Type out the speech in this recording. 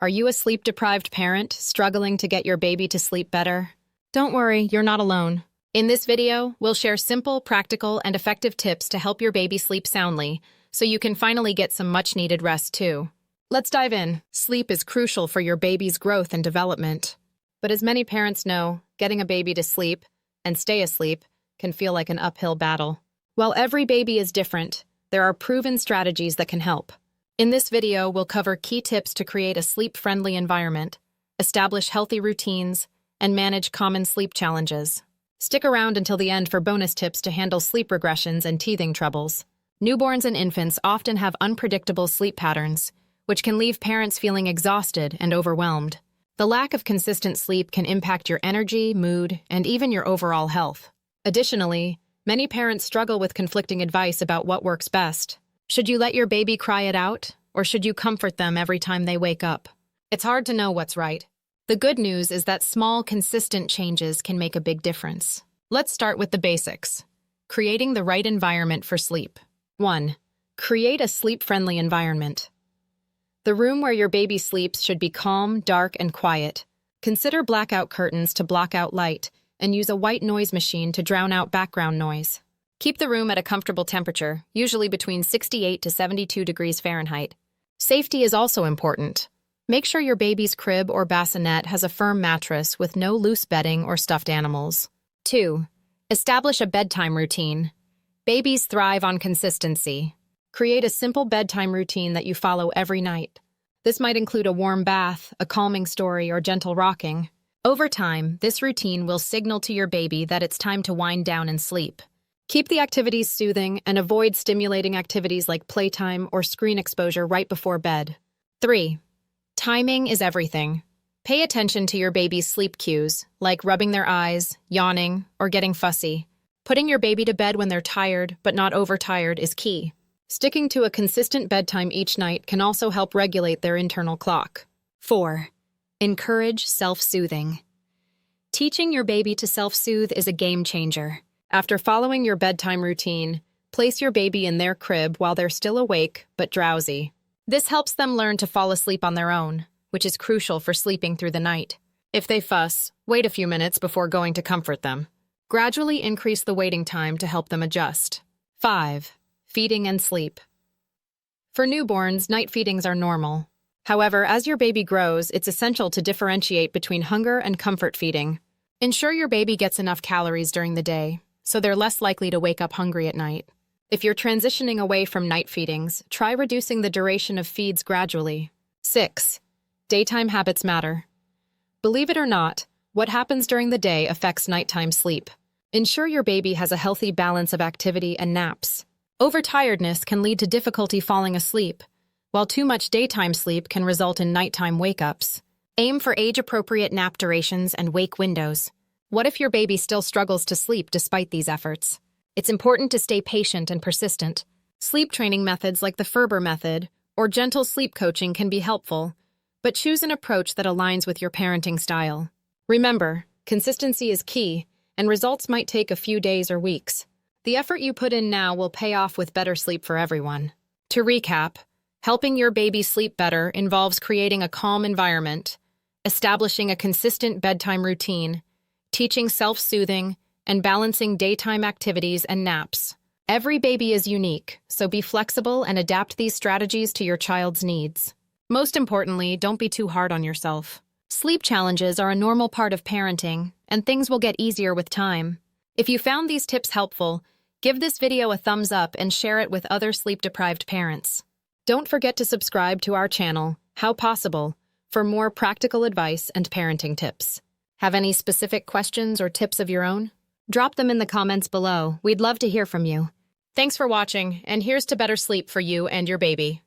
Are you a sleep-deprived parent struggling to get your baby to sleep better? Don't worry, you're not alone. In this video, we'll share simple, practical, and effective tips to help your baby sleep soundly, so you can finally get some much-needed rest too. Let's dive in. Sleep is crucial for your baby's growth and development. But as many parents know, getting a baby to sleep and stay asleep can feel like an uphill battle. While every baby is different, there are proven strategies that can help. In this video, we'll cover key tips to create a sleep-friendly environment, establish healthy routines, and manage common sleep challenges. Stick around until the end for bonus tips to handle sleep regressions and teething troubles. Newborns and infants often have unpredictable sleep patterns, which can leave parents feeling exhausted and overwhelmed. The lack of consistent sleep can impact your energy, mood, and even your overall health. Additionally, many parents struggle with conflicting advice about what works best. Should you let your baby cry it out, or should you comfort them every time they wake up? It's hard to know what's right. The good news is that small, consistent changes can make a big difference. Let's start with the basics. Creating the right environment for sleep. 1. Create a sleep-friendly environment. The room where your baby sleeps should be calm, dark, and quiet. Consider blackout curtains to block out light, and use a white noise machine to drown out background noise. Keep the room at a comfortable temperature, usually between 68 to 72 degrees Fahrenheit. Safety is also important. Make sure your baby's crib or bassinet has a firm mattress with no loose bedding or stuffed animals. 2. Establish a bedtime routine. Babies thrive on consistency. Create a simple bedtime routine that you follow every night. This might include a warm bath, a calming story, or gentle rocking. Over time, this routine will signal to your baby that it's time to wind down and sleep. Keep the activities soothing and avoid stimulating activities like playtime or screen exposure right before bed. 3. Timing is everything. Pay attention to your baby's sleep cues, like rubbing their eyes, yawning, or getting fussy. Putting your baby to bed when they're tired, but not overtired, is key. Sticking to a consistent bedtime each night can also help regulate their internal clock. 4. Encourage self-soothing. Teaching your baby to self-soothe is a game changer. After following your bedtime routine, place your baby in their crib while they're still awake but drowsy. This helps them learn to fall asleep on their own, which is crucial for sleeping through the night. If they fuss, wait a few minutes before going to comfort them. Gradually increase the waiting time to help them adjust. 5. Feeding and sleep. For newborns, night feedings are normal. However, as your baby grows, it's essential to differentiate between hunger and comfort feeding. Ensure your baby gets enough calories during the day, so they're less likely to wake up hungry at night. If you're transitioning away from night feedings, try reducing the duration of feeds gradually. 6. Daytime habits matter. Believe it or not, what happens during the day affects nighttime sleep. Ensure your baby has a healthy balance of activity and naps. Overtiredness can lead to difficulty falling asleep, while too much daytime sleep can result in nighttime wake-ups. Aim for age-appropriate nap durations and wake windows. What if your baby still struggles to sleep despite these efforts? It's important to stay patient and persistent. Sleep training methods like the Ferber method or gentle sleep coaching can be helpful, but choose an approach that aligns with your parenting style. Remember, consistency is key, and results might take a few days or weeks. The effort you put in now will pay off with better sleep for everyone. To recap, helping your baby sleep better involves creating a calm environment, establishing a consistent bedtime routine, teaching self-soothing, and balancing daytime activities and naps. Every baby is unique, so be flexible and adapt these strategies to your child's needs. Most importantly, don't be too hard on yourself. Sleep challenges are a normal part of parenting, and things will get easier with time. If you found these tips helpful, give this video a thumbs up and share it with other sleep-deprived parents. Don't forget to subscribe to our channel, How Possible, for more practical advice and parenting tips. Have any specific questions or tips of your own? Drop them in the comments below. We'd love to hear from you. Thanks for watching, and here's to better sleep for you and your baby.